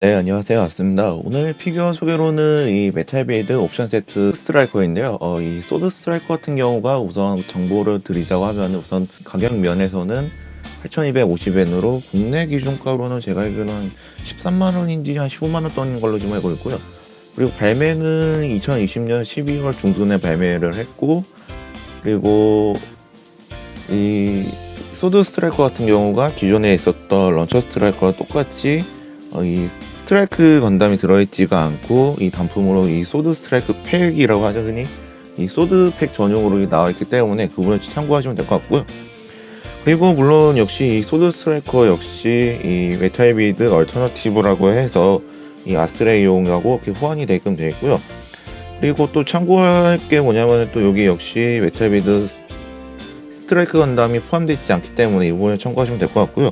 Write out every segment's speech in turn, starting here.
네, 안녕하세요. 왔습니다. 오늘 피규어 소개로는 이 메탈 베이드 옵션 세트 스트라이커인데요. 이 소드 스트라이커 같은 경우가 우선 정보를 드리자고 하면 우선 가격 면에서는 8,250엔으로 국내 기준가로는 제가 알기로는 13만 원인지 한 15만 원 돈 걸로 좀 알고 있고요. 그리고 발매는 2020년 12월 중순에 발매를 했고, 그리고 이 소드 스트라이커 같은 경우가 기존에 있었던 런처 스트라이커와 똑같이 이 스트라이크 건담이 들어있지가 않고 이 단품으로 이 소드 스트라이크 팩이라고 하죠, 흔히 이 소드 팩 전용으로 나와 있기 때문에 그 부분을 참고하시면 될 것 같고요. 그리고 물론 역시 이 소드 스트라이커 역시 이 메탈 비드 얼터너티브라고 해서 이 아스레이용하고 이렇게 호환이 되게끔 되어 있고요. 그리고 또 참고할 게 뭐냐면 또 여기 역시 메탈 비드 스트라이크 건담이 포함되어 있지 않기 때문에 이 부분을 참고하시면 될 것 같고요.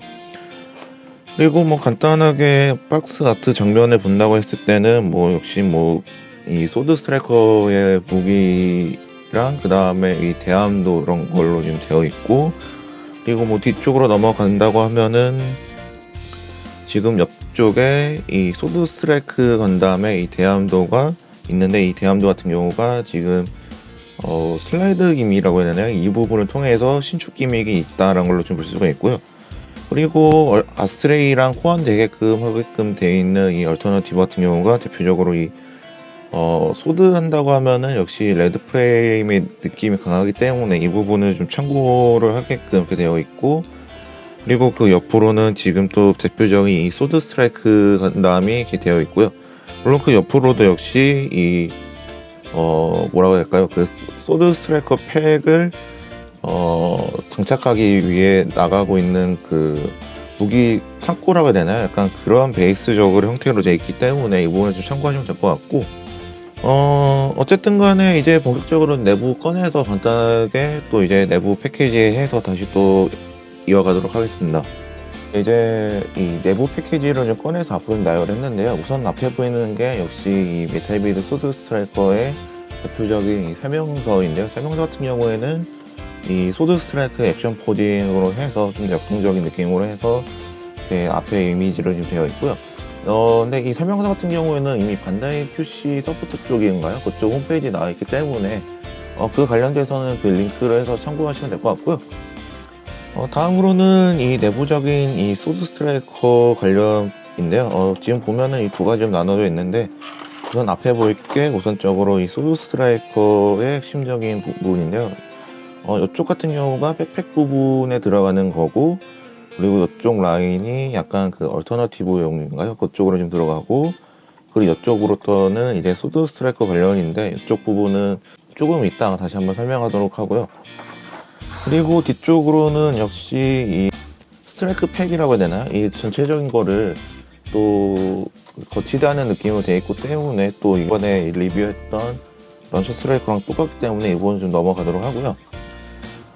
그리고 뭐 간단하게 박스 아트 정면을 본다고 했을 때는 뭐 역시 뭐 이 소드 스트라이커의 무기랑 그 다음에 이 대함도 이런 걸로 좀 되어 있고, 그리고 뭐 뒤쪽으로 넘어간다고 하면은 지금 옆쪽에 이 소드 스트라이크 건담의 이 대함도가 있는데, 이 대함도 같은 경우가 지금 슬라이드 기믹이라고 해야 되나요? 이 부분을 통해서 신축 기믹이 있다라는 걸로 좀 볼 수가 있고요. 그리고 아스트레이랑 호환되게끔 하게끔 되어 있는 이 얼터너티브 같은 경우가 대표적으로 이 소드 한다고 하면은 역시 레드 프레임의 느낌이 강하기 때문에 이 부분을 좀 참고를 하게끔 이렇게 되어 있고, 그리고 그 옆으로는 지금 또 대표적인 이 소드 스트라이크 건담이 이렇게 되어 있고요. 물론 그 옆으로도 역시 이 뭐라고 해야 될까요? 그 소드 스트라이커 팩을 장착하기 위해 나가고 있는 그 무기 창고라고 해야 되나요? 약간 그런 베이스적으로 형태로 되어 있기 때문에 이 부분을 좀 참고하시면 될 것 같고, 어쨌든 간에 이제 본격적으로 내부 꺼내서 간단하게 또 이제 내부 패키지 해서 다시 또 이어가도록 하겠습니다. 이제 이 내부 패키지를 좀 꺼내서 앞으로 좀 나열을 했는데요. 우선 앞에 보이는 게 역시 이 메탈 비드 소드 스트라이커의 대표적인 이 설명서인데요. 설명서 같은 경우에는 이 소드 스트라이크 액션 포징으로 해서 좀 역동적인 느낌으로 해서 앞에 이미지로 좀 되어 있고요. 근데 이 설명서 같은 경우에는 이미 반다이 QC 서포트 쪽인가요? 그쪽 홈페이지에 나와 있기 때문에 그 관련돼서는 그 링크를 해서 참고하시면 될 것 같고요. 다음으로는 이 내부적인 이 소드 스트라이커 관련인데요. 지금 보면은 이 두 가지 좀 나눠져 있는데, 우선 앞에 보일 게 우선적으로 이 소드 스트라이커의 핵심적인 부분인데요. 이쪽 같은 경우가 백팩 부분에 들어가는 거고, 그리고 이쪽 라인이 약간 그 얼터너티브용인가요? 그쪽으로 좀 들어가고, 그리고 이쪽으로부터는 이제 소드 스트라이커 관련인데, 이쪽 부분은 조금 이따가 다시 한번 설명하도록 하고요. 그리고 뒤쪽으로는 역시 이 스트라이크 팩이라고 해야 되나요? 이 전체적인 거를 또 거치다는 느낌으로 되어 있기 때문에 또 이번에 리뷰했던 런처 스트라이커랑 똑같기 때문에 이번은 좀 넘어가도록 하고요.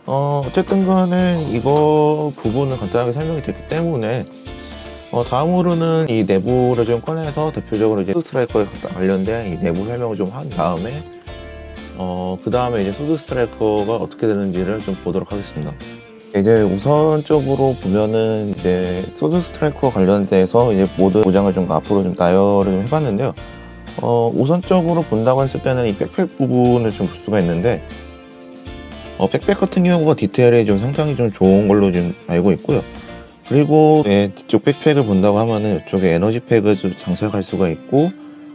어쨌든 간에 이거 부분은 간단하게 설명이 됐기 때문에 다음으로는 이 내부를 좀 꺼내서 대표적으로 이제 스트라이커에 관련된 이 내부 설명을 좀 한 다음에 그 다음에 이제 소드 스트라이커가 어떻게 되는지를 좀 보도록 하겠습니다. 이제 우선적으로 보면은 이제 소드 스트라이커 관련돼서 이제 모든 보장을 좀 앞으로 좀 나열을 좀 해봤는데요. 우선적으로 본다고 했을 때는 이 백팩 부분을 좀 볼 수가 있는데, 백팩 같은 경우가 디테일이 좀 상당히 좀 좋은 걸로 좀 알고 있고요. 그리고 뒤쪽 백팩을 본다고 하면은 이쪽에 에너지 팩을 좀 장착할 수가 있고,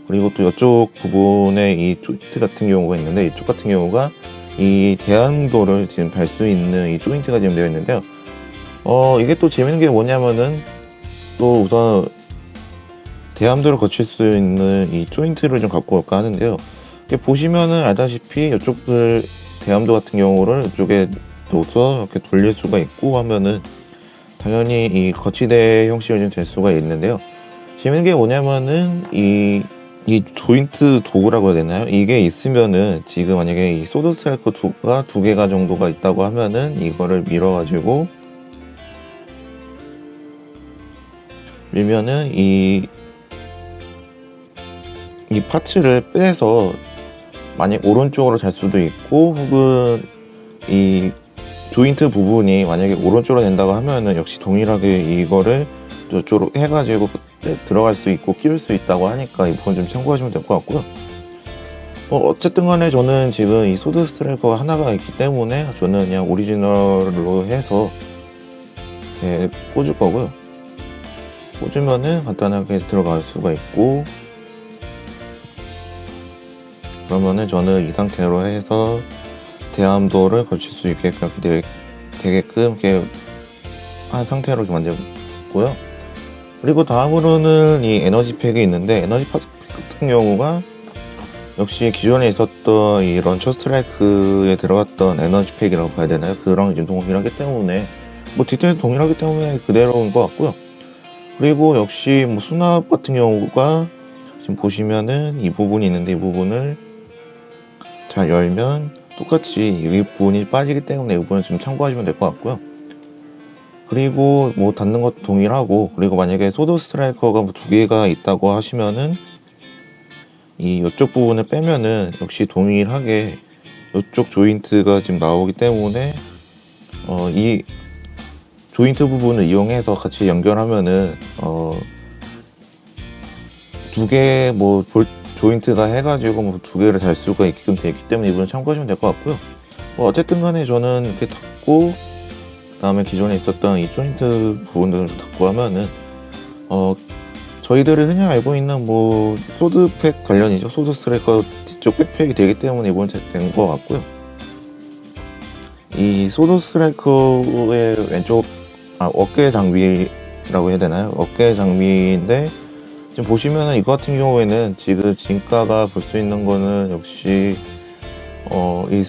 그리고 또 이쪽 부분에 이 조인트 같은 경우가 있는데, 이쪽 같은 경우가 이 대함도를 지금 달 수 있는 이 조인트가 지금 되어 있는데요. 이게 또 재밌는 게 뭐냐면은 또 우선 대함도를 거칠 수 있는 이 조인트를 좀 갖고 올까 하는데요. 보시면은 알다시피 이쪽을 대함도 같은 경우를 이쪽에 둬서 이렇게 돌릴 수가 있고 하면은 당연히 이 거치대 형식이 좀 될 수가 있는데요. 재밌는 게 뭐냐면은 이 조인트 도구라고 해야 되나요? 이게 있으면은 지금 만약에 이 소드 스트라이커가 두 개가 정도가 있다고 하면은 이거를 밀어가지고 밀면은 이 파츠를 빼서 만약 오른쪽으로 잘 수도 있고, 혹은 이 조인트 부분이 만약에 오른쪽으로 된다고 하면은 역시 동일하게 이거를 저쪽으로 해가지고 들어갈 수 있고 끼울 수 있다고 하니까 이 부분 좀 참고하시면 될 것 같고요. 어쨌든 간에 저는 지금 이 소드 스트라이커가 하나가 있기 때문에 저는 그냥 오리지널로 해서 꽂을 거고요. 꽂으면은 간단하게 들어갈 수가 있고, 그러면은 저는 이 상태로 해서 대암도를 걸칠 수 있게끔 되게끔 이렇게 한 상태로 이렇게 만들고요. 그리고 다음으로는 이 에너지 팩이 있는데, 에너지 팩 같은 경우가 역시 기존에 있었던 이 런처 스트라이크에 들어갔던 에너지 팩이라고 봐야 되나요? 그랑 좀 동일하기 때문에 디테일 동일하기 때문에 그대로인 것 같고요. 그리고 역시 수납 같은 경우가 지금 보시면은 이 부분이 있는데, 이 부분을 잘 열면 똑같이 이 부분이 빠지기 때문에 이 부분을 좀 참고하시면 될 것 같고요. 그리고 닫는 것도 동일하고, 그리고 만약에 소드 스트라이커가 두 개가 있다고 하시면은 이쪽 부분을 빼면은 역시 동일하게 이쪽 조인트가 지금 나오기 때문에 이 조인트 부분을 이용해서 같이 연결하면은 두 개 조인트가 해가지고 두 개를 달 수가 있게끔 되어 있기 때문에 이분은 참고하시면 될 것 같고요. 어쨌든 간에 저는 이렇게 닫고, 그 다음에 기존에 있었던 이 조인트 부분들을 닫고 하면은 저희들이 흔히 알고 있는 소드팩 관련이죠. 소드 스트라이커 뒤쪽 백팩이 되기 때문에 이번 된 것 같고요. 이 소드 스트라이커의 왼쪽 어깨 장비라고 해야 되나요? 어깨 장비인데, 지금 보시면은 이거 같은 경우에는 지금 진가가 볼 수 있는 거는 역시 이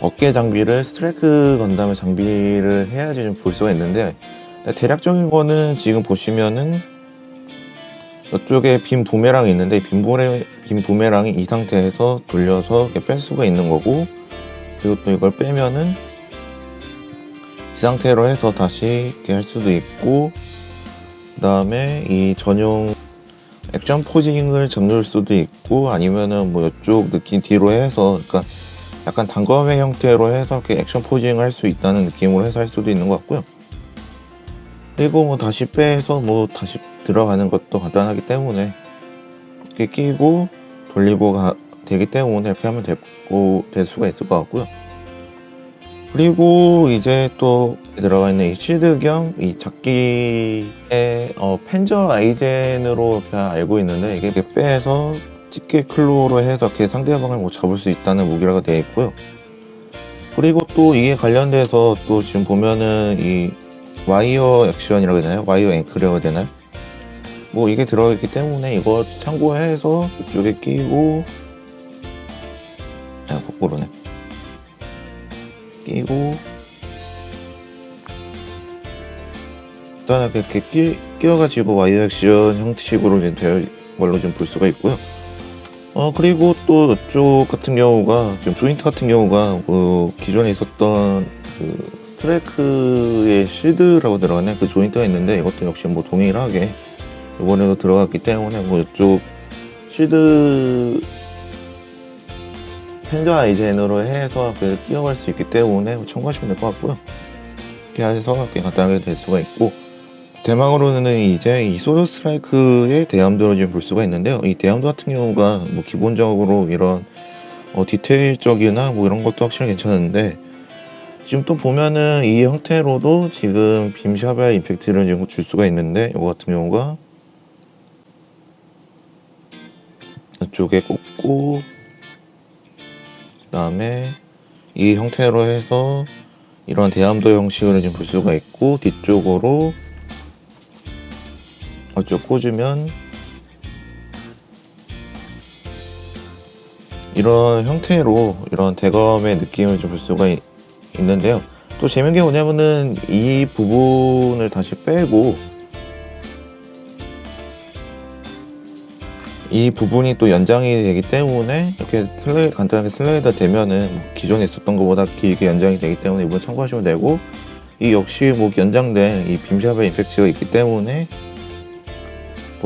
어깨 장비를 스트라이크 건담의 장비를 해야지 좀 볼 수가 있는데, 대략적인 거는 지금 보시면은 이쪽에 빔 부메랑이 있는데, 빔 부메랑이 이 상태에서 돌려서 이렇게 뺄 수가 있는 거고, 그리고 또 이걸 빼면은 이 상태로 해서 다시 이렇게 할 수도 있고, 그 다음에 이 전용 액션 포징을 잡을 수도 있고, 아니면은 이쪽 느낌 뒤로 해서, 그러니까 약간 단검의 형태로 해서 이렇게 액션 포징을 할 수 있다는 느낌으로 해서 할 수도 있는 것 같고요. 그리고 다시 빼서 다시 들어가는 것도 간단하기 때문에 이렇게 끼고 돌리고 되기 때문에 이렇게 하면 될 수가 있을 것 같고요. 그리고 이제 또 들어가 있는 이 실드 겸 이 잡기의 펜저 아이젠으로 이렇게 알고 있는데, 이게 이렇게 빼서 집게 클로로 해서 이렇게 상대방을 잡을 수 있다는 무기라고 되어 있고요. 그리고 또 이게 관련돼서 또 지금 보면은 이 와이어 액션이라고 해야 되나요? 와이어 앵클이라고 해야 되나요? 이게 들어있기 때문에 이거 참고해서 이쪽에 끼고, 거꾸로네. 끼고, 간단하게 이렇게 끼워가지고 와이어 액션 형식으로 되어 걸로 좀 볼 수가 있고요. 그리고 또 이쪽 같은 경우가, 지금 조인트 같은 경우가 기존에 있었던 스트라이크의 실드라고 들어가는 그 조인트가 있는데, 이것도 역시 동일하게 이번에도 들어갔기 때문에 이쪽 실드 펜저 아이젠으로 해서 끼워갈 수 있기 때문에 참고하시면 될 것 같고요. 이렇게 해서 이렇게 간단하게 될 수가 있고, 대망으로는 이제 이 소드 스트라이크의 대함도를 좀 볼 수가 있는데요. 이 대함도 같은 경우가 기본적으로 이런 디테일적이나 이런 것도 확실히 괜찮은데, 지금 또 보면은 이 형태로도 지금 빔샵의 임팩트를 좀 줄 수가 있는데, 이거 같은 경우가 이쪽에 꽂고, 그 다음에 이 형태로 해서 이런 대함도 형식으로 좀 볼 수가 있고, 뒤쪽으로 이쪽 꽂으면 이런 형태로 이런 대검의 느낌을 좀 볼 수가 있는데요. 또 재밌는 게 뭐냐면은 이 부분을 다시 빼고, 이 부분이 또 연장이 되기 때문에 이렇게 간단하게 슬라이드 되면은 기존에 있었던 것보다 길게 연장이 되기 때문에 이번 참고하시면 되고, 이 역시 연장된 이 빔샵의 임팩트가 있기 때문에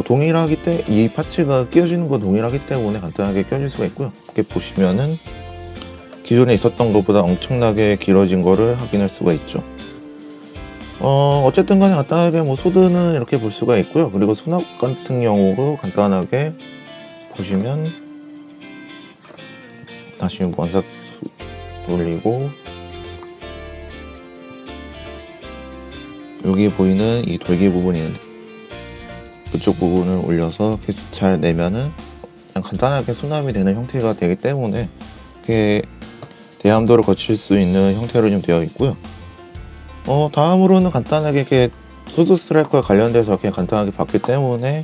동일하기 때문에 이 파츠가 끼워지는 거 동일하기 때문에 간단하게 끼워질 수가 있고요. 이렇게 보시면은 기존에 있었던 것보다 엄청나게 길어진 거를 확인할 수가 있죠. 어쨌든 간에 간단하게 뭐 소드는 이렇게 볼 수가 있고요. 그리고 수납 같은 경우도 간단하게 보시면 다시 원사 돌리고 여기 보이는 이 돌기 부분이 있는데 그쪽 부분을 올려서 이렇게 잘 내면은 그냥 간단하게 수납이 되는 형태가 되기 때문에 이렇게 대함도를 거칠 수 있는 형태로 좀 되어 있고요. 다음으로는 간단하게 이렇게 소드 스트라이커와 관련돼서 이렇게 간단하게 봤기 때문에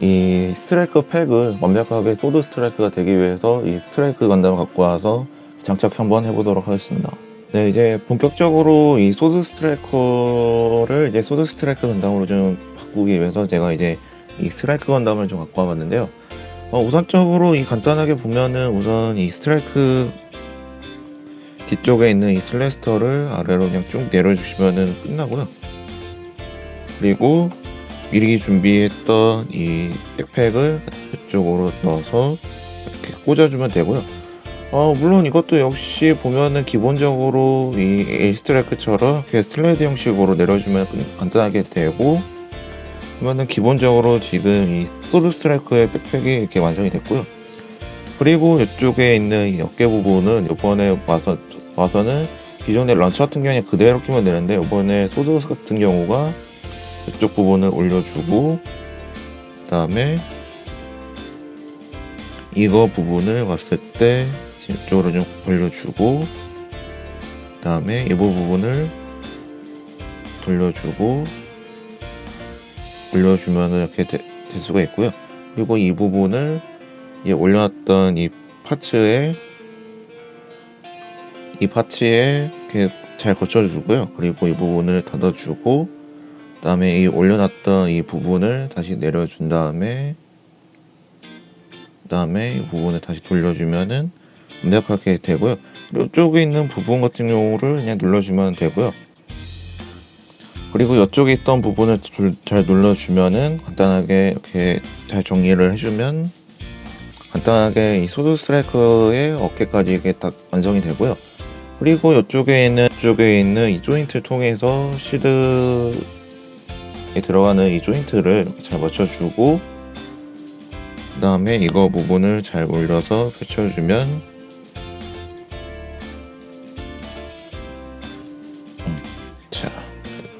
이 스트라이커 팩을 완벽하게 소드 스트라이커가 되기 위해서 이 스트라이크 건담을 갖고 와서 장착 한번 해보도록 하겠습니다. 네, 이제 본격적으로 이 소드 스트라이커를 이제 소드 스트라이크 건담으로 좀 바꾸기 위해서 제가 이제 이 스트라이크 건담을 좀 갖고 와봤는데요. 우선적으로 이 간단하게 보면은 우선 이 스트라이크 뒤쪽에 있는 이 슬래스터를 아래로 그냥 쭉 내려주시면은 끝나고요. 그리고 미리 준비했던 이 백팩을 이쪽으로 넣어서 이렇게 꽂아주면 되고요. 물론 이것도 역시 보면은 기본적으로 이 에이스트라이크처럼 이렇게 슬라이드 형식으로 내려주면 간단하게 되고, 그러면은 기본적으로 지금 이 소드 스트라이크의 백팩이 이렇게 완성이 됐고요. 그리고 이쪽에 있는 이 어깨 부분은 이번에 와서는 기존의 런처 같은 경우에 그대로 끼면 되는데, 이번에 소드 같은 경우가 이쪽 부분을 올려주고, 그 다음에 이거 부분을 왔을 때 이쪽으로 좀 벌려주고, 그 다음에 이 부분을 돌려주고 올려주면 이렇게 될 수가 있고요. 그리고 이 부분을 올려놨던 이 파츠에 이렇게 잘 거쳐주고요. 그리고 이 부분을 닫아주고, 그 다음에 이 올려놨던 이 부분을 다시 내려준 다음에 이 부분을 다시 돌려주면은 완벽하게 되고요. 이쪽에 있는 부분 같은 경우를 그냥 눌러주면 되고요. 그리고 이쪽에 있던 부분을 잘 눌러주면은 간단하게 이렇게 잘 정리를 해주면 간단하게 이 소드 스트라이커의 어깨까지 이게 딱 완성이 되고요. 그리고 이쪽에 있는 이 조인트를 통해서 시드에 들어가는 이 조인트를 이렇게 잘 맞춰주고, 그 다음에 이거 부분을 잘 올려서 펼쳐주면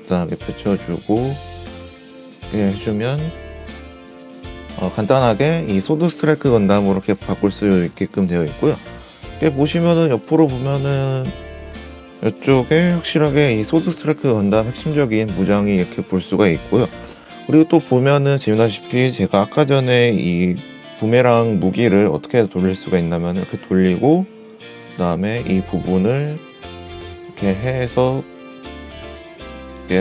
간단하게 펼쳐주고 이렇게 해주면 간단하게 이 소드 스트라이크 건담으로 이렇게 바꿀 수 있게끔 되어 있고요. 이렇게 보시면은 옆으로 보면은 이쪽에 확실하게 이 소드 스트라이크 건담 핵심적인 무장이 이렇게 볼 수가 있고요. 그리고 또 보면은 지금다시피 제가 아까 전에 이 부메랑 무기를 어떻게 돌릴 수가 있냐면 이렇게 돌리고, 그 다음에 이 부분을 이렇게 해서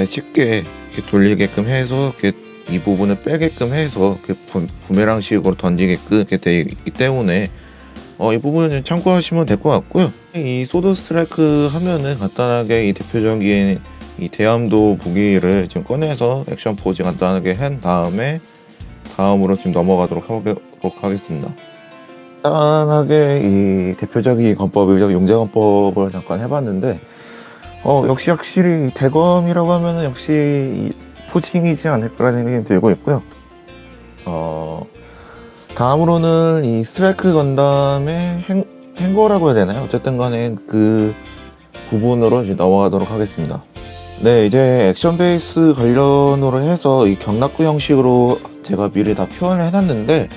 쉽게 이렇게 돌리게끔 해서 이렇게 이 부분을 빼게끔 해서 이렇게 부메랑식으로 던지게끔 이렇게 되어 있기 때문에 이 부분은 참고하시면 될 것 같고요. 이 소드 스트라이크 하면은 간단하게 이 대표적인 이 대함도 무기를 지금 꺼내서 액션 포즈 간단하게 한 다음으로 지금 넘어가도록 하겠습니다. 간단하게 이 대표적인 건법이죠. 용제건법을 잠깐 해봤는데 역시 확실히 대검이라고 하면은 역시 이 포징이지 않을까라는 생각이 들고 있고요. 다음으로는 이 스트라이크 건담의 행거라고 해야 되나요? 어쨌든 간에 그 부분으로 이제 넘어가도록 하겠습니다. 네, 이제 액션 베이스 관련으로 해서 이 경락구 형식으로 제가 미리 다 표현을 해놨는데,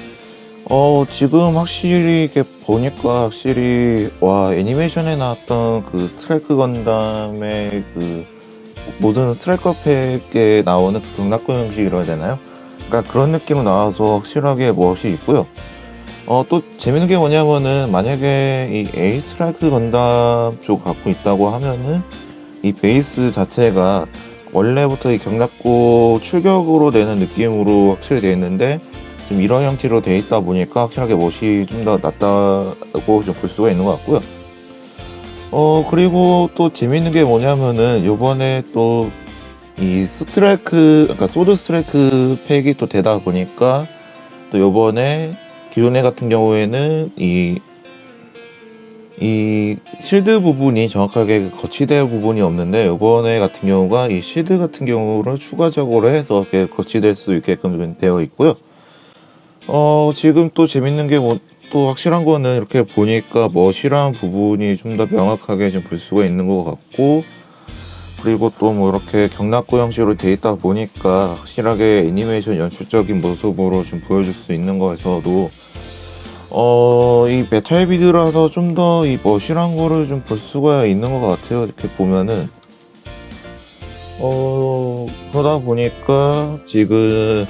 지금 확실히 이렇게 보니까 확실히 애니메이션에 나왔던 그 스트라이크 건담의 그 모든 스트라이커 팩에 나오는 그 경락구 형식이라고 해야 되나요? 그러니까 그런 느낌으로 나와서 확실하게 멋이 있고요. 또 재밌는 게 뭐냐면은 만약에 이 A 스트라이크 건담 쪽 갖고 있다고 하면은 이 베이스 자체가 원래부터 이 경락구 출격으로 되는 느낌으로 확실히 되어 있는데, 지금 이런 형태로 되어 있다 보니까 확실하게 멋이 좀 더 낫다고 좀 볼 수가 있는 것 같고요. 그리고 또 재밌는 게 뭐냐면은 요번에 또 이 그러니까 소드 스트라이크 팩이 또 되다 보니까 또 요번에 기존에 같은 경우에는 이 이 실드 부분이 정확하게 거치대 부분이 없는데, 이번에 같은 경우가 이 실드 같은 경우를 추가적으로 해서 이렇게 거치될 수 있게끔 되어 있고요. 지금 또 재밌는 게 또 확실한 거는 이렇게 보니까 멋이란 부분이 좀 더 명확하게 좀 볼 수가 있는 것 같고, 그리고 또 뭐 이렇게 경락고 형식으로 되어 있다 보니까 확실하게 애니메이션 연출적인 모습으로 좀 보여줄 수 있는 거에서도 이 메탈 비드라서 좀 더 이 멋이란 거를 좀 볼 수가 있는 것 같아요. 이렇게 보면은 그러다 보니까 지금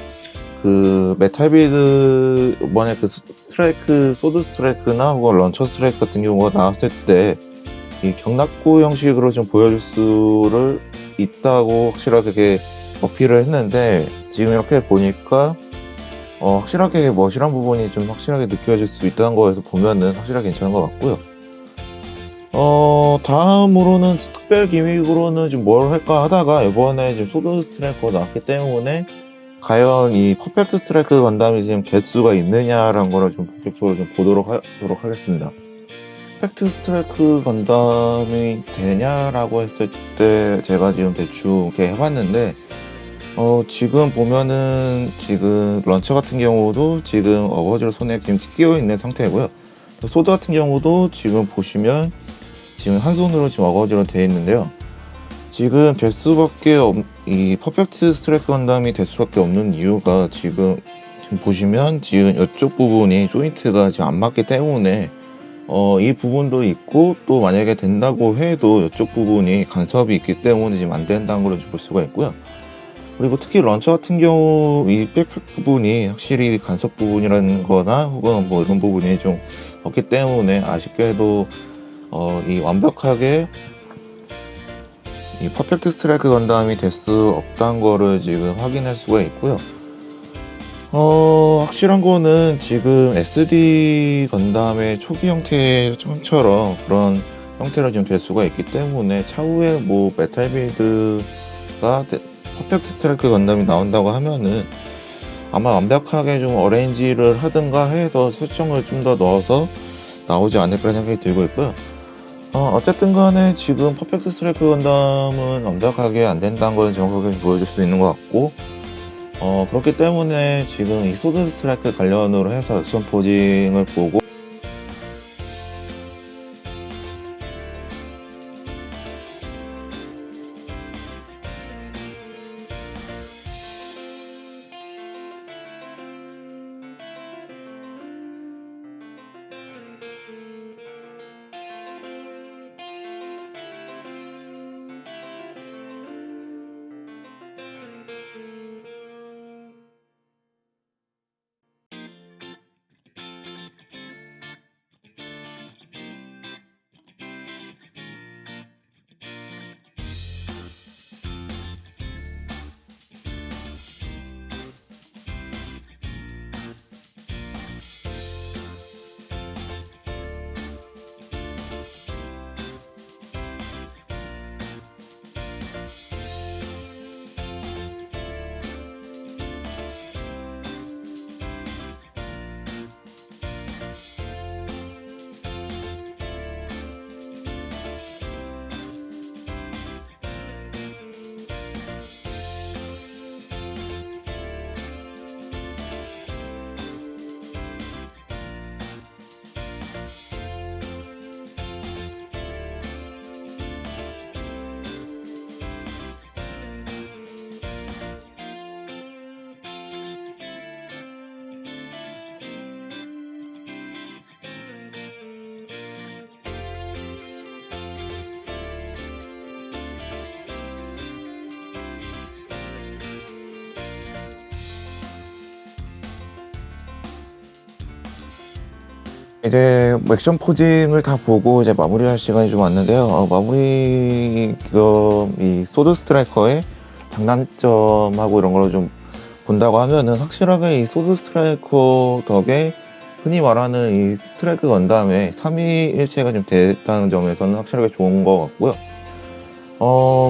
그 메탈 비드 이번에 그 스트라이크, 소드 스트라이크나 혹은 런처 스트라이크 같은 경우가 나왔을 때 이 경락고 형식으로 좀 보여줄 수를 있다고 확실하게 어필을 했는데, 지금 이렇게 보니까 확실하게 멋이란 부분이 좀 확실하게 느껴질 수 있다는 거에서 보면은 확실하게 괜찮은 것 같고요. 다음으로는 특별 기믹으로는 좀 뭘 할까 하다가 이번에 지금 소드 스트라이커가 나왔기 때문에 과연 이 퍼펙트 스트라이크 건담이 지금 개수가 있느냐라는 거를 좀 본격적으로 좀 보도록 하겠습니다. 퍼펙트 스트라이크 건담이 되냐라고 했을 때 제가 지금 대충 이렇게 해봤는데, 지금 보면은 지금 런처 같은 경우도 지금 어거지로 손에 지금 끼어 있는 상태고요. 소드 같은 경우도 지금 보시면 지금 한 손으로 지금 어거지로 되어 있는데요. 지금 이 퍼펙트 스트라이크 건담이 될 수밖에 없는 이유가 지금 보시면 지금 이쪽 부분이 조인트가 지금 안 맞기 때문에 이 부분도 있고, 또 만약에 된다고 해도 이쪽 부분이 간섭이 있기 때문에 지금 안 된다는 걸 볼 수가 있고요. 그리고 특히 런처 같은 경우 이 백팩 부분이 확실히 간섭 부분이라는 거나 혹은 뭐 이런 부분이 좀 없기 때문에 아쉽게도 이 완벽하게 이 퍼펙트 스트라이크 건담이 될 수 없다는 거를 지금 확인할 수가 있고요. 확실한 거는 지금 SD 건담의 초기 형태처럼 그런 형태로 지금 될 수가 있기 때문에 차후에 뭐 메탈 빌드가 퍼펙트 스트라이크 건담이 나온다고 하면은 아마 완벽하게 좀 어레인지를 하든가 해서 설정을 좀 더 넣어서 나오지 않을까 생각이 들고 있고요. 어쨌든 간에 지금 퍼펙트 스트라이크 건담은 완벽하게 안 된다는 걸 정확하게 보여줄 수 있는 것 같고, 그렇기 때문에 지금 이 소드 스트라이크 관련으로 해서 액션 포징을 보고 이제 액션 포징을 다 보고 이제 마무리할 시간이 좀 왔는데요. 이 소드 스트라이커의 장단점하고 이런 걸 좀 본다고 하면은 확실하게 이 소드 스트라이커 덕에 흔히 말하는 이 스트라이크 건담의 3위일체가 좀 됐다는 점에서는 확실하게 좋은 것 같고요.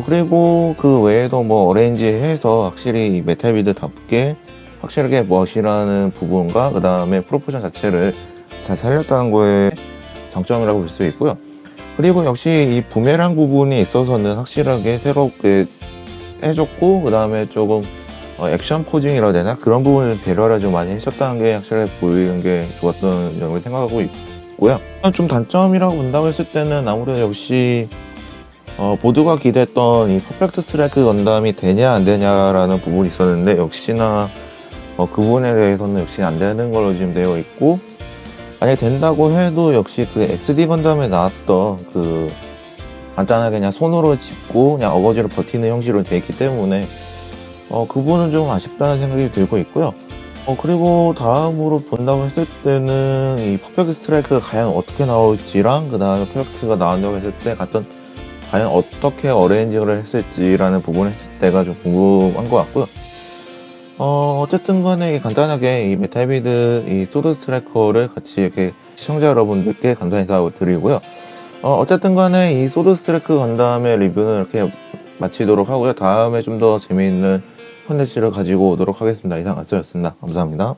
그리고 그 외에도 뭐 어레인지해서 확실히 이 메탈 비드답게 확실하게 멋이라는 부분과 그 다음에 프로포션 자체를 잘 살렸다는 거에 장점이라고 볼 수 있고요. 그리고 역시 이 부메랑 부분이 있어서는 확실하게 새롭게 해줬고, 그 다음에 조금 액션 포징이라 해야 되나? 그런 부분을 배려를 좀 많이 해줬다는 게 확실하게 보이는 게 좋았던 점을 생각하고 있고요. 좀 단점이라고 본다고 했을 때는 아무래도 역시 모두가 기대했던 이 퍼펙트 스트라이크 건담이 되냐 안 되냐라는 부분이 있었는데, 역시나 그 부분에 대해서는 역시 안 되는 걸로 지금 되어 있고, 만약에 된다고 해도 역시 그 SD 건담에 나왔던 그 간단하게 그냥 손으로 짚고 그냥 어거지로 버티는 형식으로 되어 있기 때문에 그 부분은 좀 아쉽다는 생각이 들고 있고요. 그리고 다음으로 본다고 했을 때는 이 퍼펙트 스트라이크가 과연 어떻게 나올지랑, 그 다음에 퍼펙트가 나온다고 했을 때 과연 어떻게 어레인지를 했을지라는 부분을 했을 때가 좀 궁금한 것 같고요. 어쨌든 간에 간단하게 이 메탈비드 이 소드 스트라이커를 같이 이렇게 시청자 여러분들께 감사 인사드리고요. 어쨌든 간에 이 소드 스트라이크 건담의 리뷰는 이렇게 마치도록 하고요. 다음에 좀 더 재미있는 컨텐츠를 가지고 오도록 하겠습니다. 이상 아스였습니다. 감사합니다.